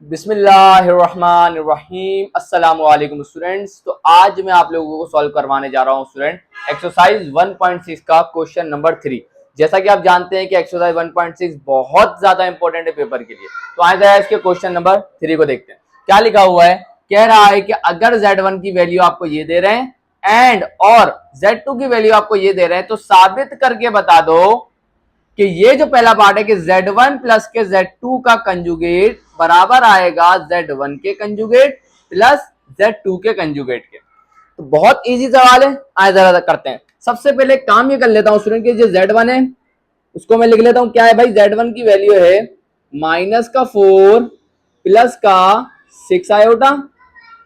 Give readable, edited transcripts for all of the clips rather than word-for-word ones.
बिस्मिल्लाहिर्रहमानिर्रहीम अस्सलाम वालेकुम स्टूडेंट्स। तो आज मैं आप लोगों को सॉल्व करवाने जा रहा हूं स्टूडेंट एक्सरसाइज 1.6 का क्वेश्चन नंबर 3। जैसा कि आप जानते हैं कि एक्सरसाइज 1.6 बहुत ज्यादा इंपॉर्टेंट है पेपर के लिए। तो आए जरा इसके क्वेश्चन नंबर 3 को देखते हैं क्या लिखा हुआ है। कह रहा है कि अगर Z1 की वैल्यू आपको ये दे रहे हैं एंड और Z2 की वैल्यू आपको ये दे रहे हैं तो साबित करके बता दो कि ये जो पहला पार्ट है कि Z1 प्लस के Z2 का कंजुगेट बराबर आएगा Z1 के कंजुगेट प्लस Z2 के कंजुगेट के। तो बहुत इजी सवाल है, आए जरा करते हैं। सबसे पहले काम ये कर लेता हूं स्टूडेंट कि जो Z1 है उसको मैं लिख लेता हूं। क्या है भाई, Z1 की वैल्यू है -4 प्लस का 6 आयोटा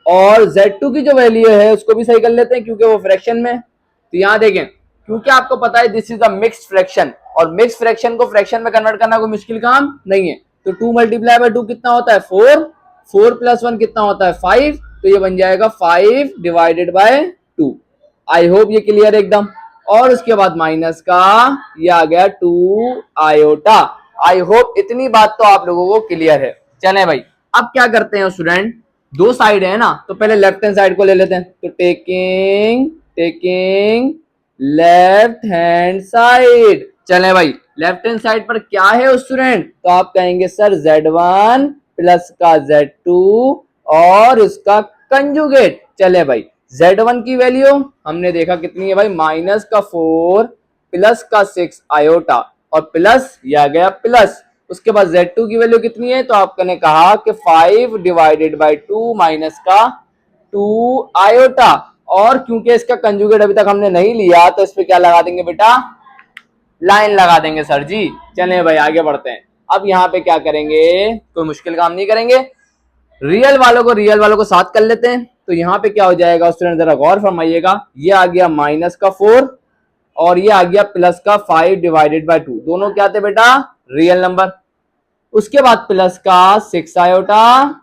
और Z2 की जो वैल्यू है उसको भी सही कर लेते हैं क्योंकि वो फ्रैक्शन में। तो यहां देखें, क्योंकि आपको पता है this is a mixed fraction और मिक्स्ड फ्रैक्शन को फ्रैक्शन में कन्वर्ट करना कोई मुश्किल काम नहीं है। तो 2 मल्टीप्लाई बाय 2 कितना होता है 4, 4 प्लस 1 कितना होता है 5। तो ये बन जाएगा 5 डिवाइडेड बाय 2। आई होप ये क्लियर है एकदम। और उसके बाद माइनस का ये आ गया 2 आयोटा। आई होप इतनी बात तो आप लोगों को क्लियर है। चले भाई, अब क्या करते हैं स्टूडेंट, दो साइड है ना, तो पहले लेफ्ट हैंड साइड को ले लेते हैं। तो टेकिंग लेफ्ट हैंड साइड। चले भाई, लेफ्ट हैंड साइड पर क्या है स्टूडेंट, तो आप कहेंगे सर Z1 प्लस का Z2 और इसका कंजुगेट। चले भाई, Z1 की वैल्यू हमने देखा कितनी है भाई, -4 प्लस का 6 आयोटा और प्लस ये आ गया प्लस। उसके बाद Z2 की वैल्यू कितनी है, तो आपने कहा कि 5 डिवाइडेड बाई 2 माइनस का 2 आयोटा। और क्योंकि इसका कंजुगेट अभी तक हमने नहीं लिया तो इस पे क्या लगा देंगे बेटा, लाइन लगा देंगे सर जी। चलें भाई आगे बढ़ते हैं। अब यहाँ पे क्या करेंगे, कोई मुश्किल काम नहीं करेंगे, रियल वालों को साथ कर लेते हैं। तो यहाँ पे क्या हो जाएगा स्टूडेंट, जरा गौर फरमाइएगा। ये आ गया -4 और ये आ गया प्लस का 5 डिवाइडेड बाय 2। दोनों क्या थे बेटा, रियल नंबर। उसके बाद प्लस का 6 आयोटा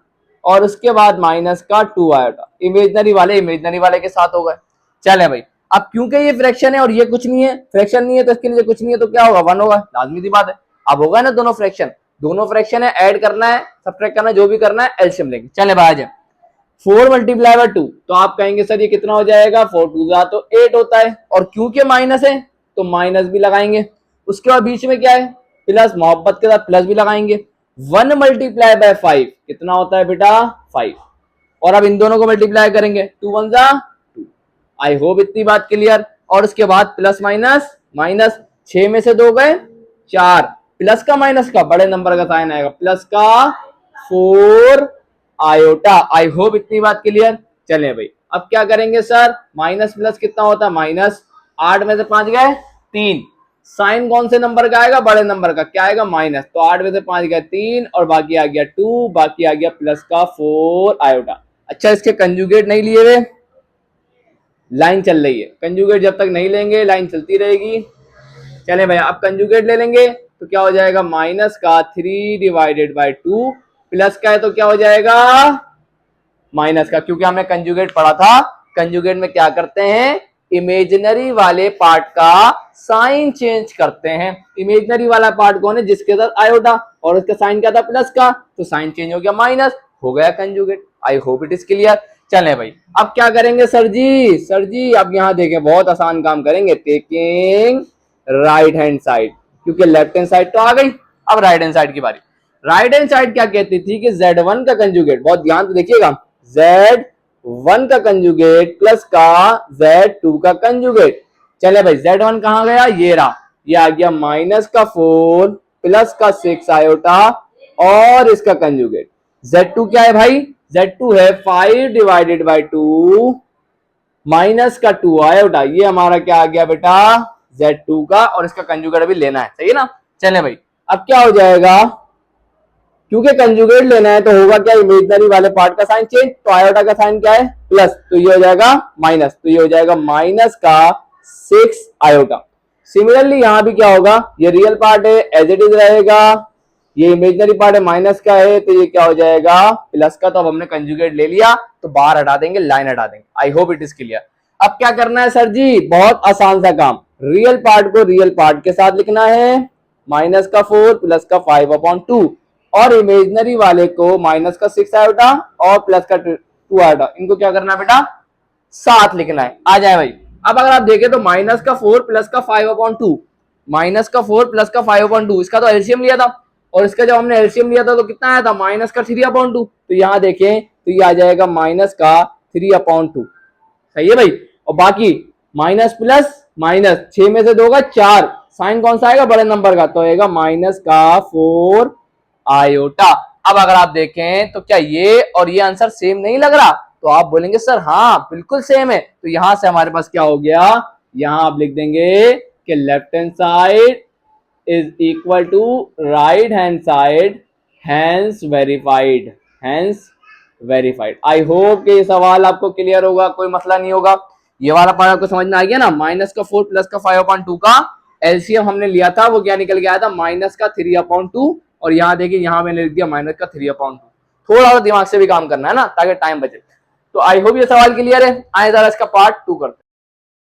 और उसके बाद माइनस का 2 आयोटा। इमेजनरी वाले के साथ हो गए। चले भाई, अब क्योंकि ये फ्रैक्शन है और ये कुछ नहीं है, फ्रैक्शन नहीं है तो इसके नीचे कुछ नहीं है तो क्या होगा, 1 होगा, लाजमी सी बात है। अब होगा ना दोनों फ्रैक्शन है, ऐड करना है सब्ट्रैक्ट करना है, जो भी करना है एलसीएम लेंगे। चले भाई आ जाए, 4 मल्टीप्लाई बाय 2 तो आप कहेंगे सर ये कितना हो जाएगा, 4 2 तो 8 होता है। और क्योंकि माइनस है तो माइनस भी लगाएंगे। उसके बाद बीच में क्या है प्लस, मोहब्बत के साथ प्लस भी लगाएंगे। 1 मल्टीप्लाई बाय 5 कितना होता है बेटा 5। और अब इन दोनों को मल्टीप्लाई करेंगे, 2 1 जा 2। आई होप इतनी बात क्लियर। और उसके बाद प्लस माइनस माइनस, 6 में से 2 गए 4, प्लस का माइनस का बड़े नंबर का साइन आएगा, प्लस का 4 आयोटा। आई होप इतनी बात क्लियर। चलें भाई, अब क्या करेंगे सर, माइनस प्लस कितना होता है माइनस, 8 में से 5 गए 3, साइन कौन से नंबर का आएगा, बड़े नंबर का, क्या आएगा माइनस। तो 8 में से 5 गया 3 और बाकी आ गया 2, बाकी आ गया प्लस का 4 आयोटा। अच्छा, इसके कंजुगेट नहीं लिए हुए, लाइन चल रही है। कंजुगेट जब तक नहीं लेंगे लाइन चलती रहेगी। चले भाई, अब कंजुगेट ले लेंगे तो क्या हो जाएगा, माइनस का 3 डिवाइडेड बाई 2 प्लस का है तो क्या हो जाएगा माइनस का, क्योंकि हमने कंजुगेट पढ़ा था। कंजुगेट में क्या करते हैं, इमेजिनरी वाले पार्ट का साइन चेंज करते हैं। इमेजिनरी वाला पार्ट कौन है, जिसके साथ आयोटा और उसका साइन क्या था प्लस का, तो साइन चेंज हो गया माइनस, हो गया conjugate. I hope it is clear. चलें भाई, अब क्या करेंगे सर जी अब यहाँ देखें, बहुत आसान काम करेंगे। टेकिंग राइट हैंड साइड, क्योंकि लेफ्ट हैंड साइड तो आ गई, अब राइट हैंड साइड की बारी। राइट हैंड साइड क्या कहती थी कि Z1 का कंजुगेट, बहुत ध्यान से देखिएगा, Z1 का कंजुगेट प्लस का Z2 का कंजुगेट। चले भाई, Z1 कहां गया, ये रहा, ये आ गया माइनस का 4 प्लस का 6 आयोटा और इसका कंजुगेट। Z2 क्या है भाई, Z2 है 5 डिवाइडेड बाई 2 माइनस का 2 आयोटा। ये हमारा क्या आ गया बेटा Z2 का, और इसका कंजुगेट अभी लेना है, सही है ना। चले भाई, अब क्या हो जाएगा, क्योंकि कंजुगेट लेना है तो होगा क्या, इमेजिनरी वाले पार्ट का साइन चेंज, तो आयोटा का साइन क्या है प्लस, तो ये हो जाएगा माइनस, तो ये हो जाएगा माइनस का 6 आयोटा। सिमिलरली यहां भी क्या होगा, ये रियल पार्ट है एज इट इज रहेगा, ये इमेजिनरी पार्ट है माइनस का है, तो ये क्या हो जाएगा प्लस का। तो अब हमने कंजुगेट ले लिया तो बाहर हटा देंगे, लाइन हटा देंगे। I hope it is clear. अब क्या करना है सर जी, बहुत आसान सा काम, रियल पार्ट को रियल पार्ट के साथ लिखना है, -4 प्लस का 5/2 और इमेजनरी वाले को माइनस का 6 आयोटा और प्लस का 2 आयोटा, इनको क्या करना है बेटा, साथ लिखना है। आ जाए भाई। अब अगर आप देखें तो माइनस का 4 प्लस का 5/2, माइनस का 4 प्लस का 5/2, इसका तो एलसीएम लिया था, और इसका जब हमने एलसीएम लिया था तो कितना आया था, माइनस का 3/2। तो यहाँ देखें तो ये आ जाएगा माइनस का 3/2। सही है भाई। और बाकी माइनस प्लस माइनस, 6 में से 2 का 4, साइन कौन सा आएगा, बड़े नंबर का, तो आएगा माइनस का 4 आयोटा। अब अगर आप देखें तो क्या ये और ये आंसर सेम नहीं लग रहा, तो आप बोलेंगे सर हाँ बिल्कुल सेम है। तो यहां से हमारे पास क्या हो गया, यहां आप लिख देंगे कि left hand side is equal to right hand side, hence verified, hence verified. I hope कि ये सवाल आपको क्लियर होगा, कोई मसला नहीं होगा। ये वाला पार्ट आपको समझ में आ गया ना। माइनस का 4 प्लस का 5/2 का एलसीएम हमने लिया था, वो क्या निकल के आया था, माइनस का 3/2। और यहाँ देखिए, यहाँ मैंने लिख दिया माइनस का 3/2। थोड़ा सा दिमाग से भी काम करना है ना, ताकि टाइम बचे। तो आई होप ये सवाल क्लियर है। आए जरा इसका पार्ट 2 करते हैं।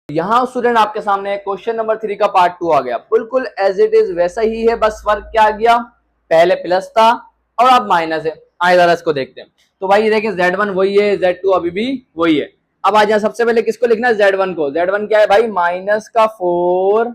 यहाँ स्टूडेंट आपके सामने क्वेश्चन नंबर 3 का पार्ट 2 आ गया, बिल्कुल एज इट इज वैसा ही है, बस फर्क क्या आ गया, पहले प्लस था और अब माइनस है। आए जरा इसको देखते हैं। तो भाई ये देखें, Z1 वही है, Z2 अभी भी वही है। अब आ जाए, सबसे पहले किसको लिखना है, Z1 को। Z1 क्या है भाई, माइनस का 4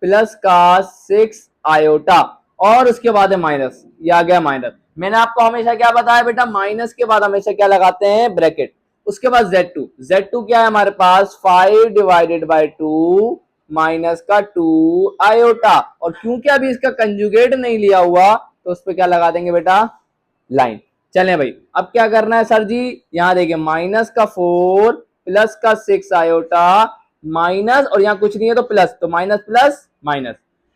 प्लस का 6 आयोटा, और उसके बाद है माइनस, ये आ गया माइनस। मैंने आपको हमेशा क्या बताया बेटा, माइनस के बाद हमेशा क्या लगाते हैं, ब्रैकेट। उसके बाद Z2, Z2 क्या है हमारे पास, 5/2 माइनस का 2 आयोटा, और क्योंकि अभी इसका कंजुगेट नहीं लिया हुआ तो उस पर क्या लगा देंगे बेटा, लाइन। चलें भाई, अब क्या करना है सर जी, यहां देखिए माइनस का 4 प्लस का 6 आयोटा, माइनस, और यहाँ कुछ नहीं है तो प्लस, तो माइनस प्लस माइनस,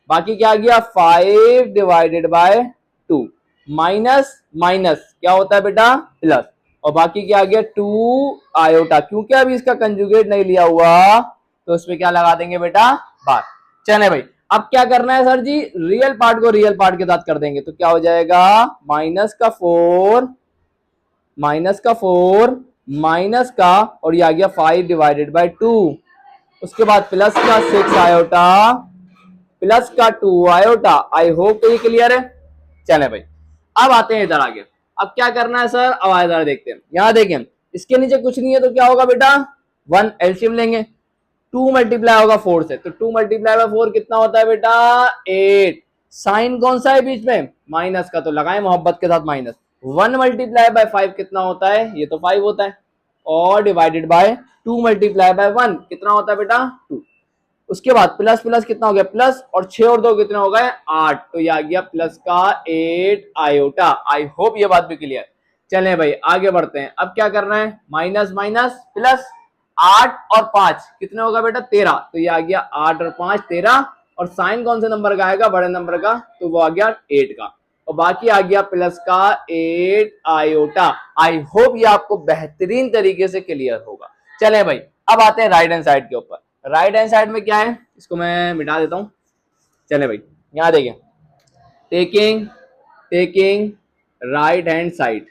बाकी क्या आ गया 5/2, माइनस माइनस क्या होता है बेटा, प्लस, और बाकी क्या आ गया 2 आयोटा, क्योंकि अभी इसका कंजुगेट नहीं लिया हुआ तो उसमें क्या लगा देंगे बेटा, बार। चले भाई, अब क्या करना है सर जी, रियल पार्ट को रियल पार्ट के साथ कर देंगे, तो क्या हो जाएगा, माइनस का 4 माइनस का, और ये आ गया 5/2, उसके बाद प्लस का 6 आयोटा, प्लस का 2 आयोटा। आई होप तो ये क्लियर है। चले भाई, अब आते हैं इधर आगे। अब क्या करना है सर, अब इधर देखते हैं। यहां देखें, इसके नीचे कुछ नहीं है तो क्या होगा बेटा, 1 एलसीएम लेंगे, 2 मल्टीप्लाई होगा 4 से, तो 2 मल्टीप्लाई बाय 4 कितना होता है बेटा, 8। साइन कौन सा है बीच में, माइनस का, तो लगाए मोहब्बत के साथ माइनस। 1 मल्टीप्लाई बाय 5 कितना होता है, ये तो 5 होता है, और डिवाइडेड बाय 2 मल्टीप्लाई बाय 1 कितना होता है बेटा, 2। उसके बाद प्लस प्लस कितना हो गया, प्लस, और 6 और 2 कितना हो गए, 8, तो ये आ गया प्लस का 8 आयोटा। आई होप ये बात भी क्लियर। चलें भाई आगे बढ़ते हैं। अब क्या करना है, माइनस माइनस प्लस, 8 और 5 कितने होगा बेटा, 13, तो ये आ गया 8 और 5 13, और साइन कौन से नंबर का आएगा, बड़े नंबर का, तो वो आ गया 8 का, और बाकी आ गया प्लस का 8 आयोटा। आई होप ये आपको बेहतरीन तरीके से क्लियर होगा। चलें भाई, अब आते हैं राइट हैंड साइड के ऊपर। राइट हैंड साइड में क्या है, इसको मैं मिटा देता हूं। चले भाई, यहां देखिए, taking taking right hand side.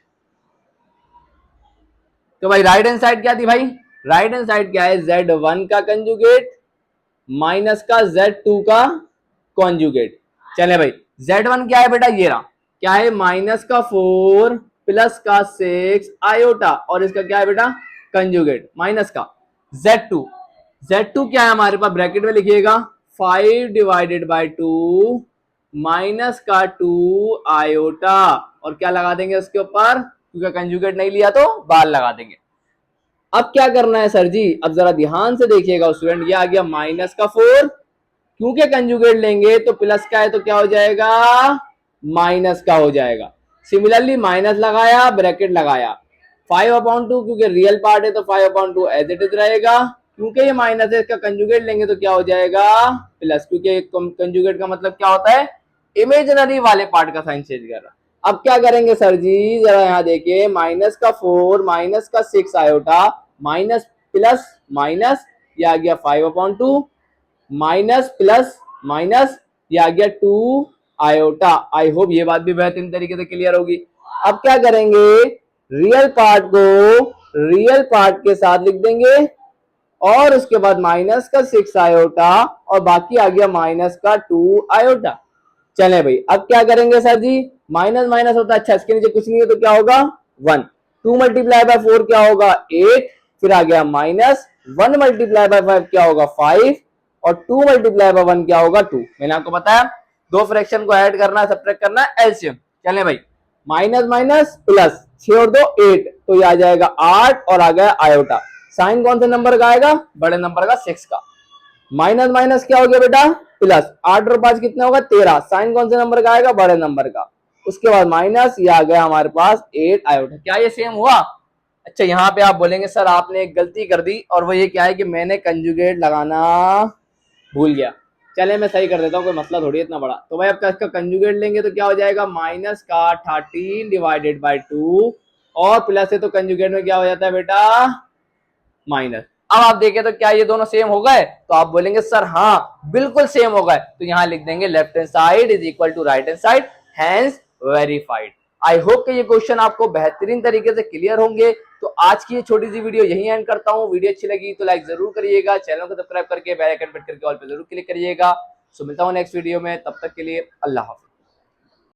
तो भाई राइट हैंड साइड क्या थी भाई, राइट हैंड साइड क्या है, Z1 का कंजुगेट माइनस का Z2 का कॉन्जुगेट। चले भाई, Z1 क्या है बेटा, ये रहा, क्या है, माइनस का 4 प्लस का 6 आयोटा, और इसका क्या है बेटा, कंजुगेट माइनस का। Z2 क्या है हमारे पास, ब्रैकेट में लिखिएगा 5/2 माइनस का 2 आयोटा, और क्या लगा देंगे उसके ऊपर, क्योंकि कंजुगेट नहीं लिया तो बाल लगा देंगे। अब क्या करना है सर जी, अब जरा ध्यान से देखिएगा स्टूडेंट, ये आ गया माइनस का 4, क्योंकि कंजुगेट लेंगे तो प्लस का है तो क्या हो जाएगा, माइनस का हो जाएगा। सिमिलरली माइनस लगाया, ब्रैकेट लगाया, 5/2 क्योंकि रियल पार्ट है तो 5/2 एज इट इज रहेगा, क्योंकि ये माइनस है इसका कंजुगेट लेंगे तो क्या हो जाएगा, प्लस, क्योंकि कंजुगेट का मतलब क्या होता है, इमेजिनरी वाले पार्ट का साइन चेंज कर रहा। अब क्या करेंगे सर जी, जरा यहाँ देखिए, माइनस का 4 माइनस का 6 आयोटा, माइनस प्लस माइनस, ये आ गया 5/2, माइनस प्लस माइनस, ये आ गया 2 आयोटा। आई होप ये बात भी बेहतरीन तरीके से क्लियर होगी। अब क्या करेंगे, रियल पार्ट को रियल पार्ट के साथ लिख देंगे, और उसके बाद माइनस का 6 आयोटा, और बाकी आ गया माइनस का 2 आयोटा। चले भाई, अब क्या करेंगे सर जी, माइनस माइनस होता है, अच्छा इसके नीचे कुछ नहीं है तो क्या होगा 1, 2 मल्टीप्लाई बाय 4 क्या होगा 8, फिर आ गया माइनस 1 मल्टीप्लाई बाय 5 क्या होगा 5, और 2 मल्टीप्लाई बाय 1 क्या होगा 2। मैंने आपको बताया दो फ्रैक्शन को ऐड करना है, सब्ट्रैक्ट करना है, एलसीएम। चले भाई, माइनस माइनस प्लस, 6 और 2 8, तो ये आ जाएगा 8 और आ गया आयोटा। साइन कौन से नंबर का आएगा, बड़े नंबर का 6 का। माइनस माइनस क्या हो गया बेटा प्लस, 8 और 5 कितना होगा 13, साइन कौन से नंबर का आएगा, बड़े नंबर का। उसके बाद माइनस, ये आ गया हमारे पास 8 आयोटा। क्या ये सेम हुआ? अच्छा यहाँ पे आप बोलेंगे सर आपने एक गलती कर दी, और वो ये क्या है कि मैंने कंजुगेट लगाना भूल गया। चले मैं सही कर देता हूँ, कोई मसला थोड़ी इतना बड़ा। तो भाई आपका इसका कंजुगेट लेंगे तो क्या हो जाएगा, माइनस का 13 डिवाइडेड बाई 2, और प्लस है तो कंजुगेट में क्या हो जाता है बेटा माइनस। अब आप देखें तो क्या ये दोनों सेम हो गए, तो आप बोलेंगे सर हाँ बिल्कुल सेम हो गए, तो यहां लिख देंगे left hand side is equal to right hand side, hence verified. I hope कि ये क्वेश्चन आपको बेहतरीन तरीके से क्लियर होंगे। तो आज की ये छोटी सी वीडियो यही एंड करता हूँ। वीडियो अच्छी लगी तो लाइक जरूर करिएगा, चैनल को सब्सक्राइब करके बेल आइकन पर करके ऑल पे जरूर क्लिक करिएगा। सो मिलता हूँ नेक्स्ट वीडियो में, तब तक के लिए अल्लाह हाफिज।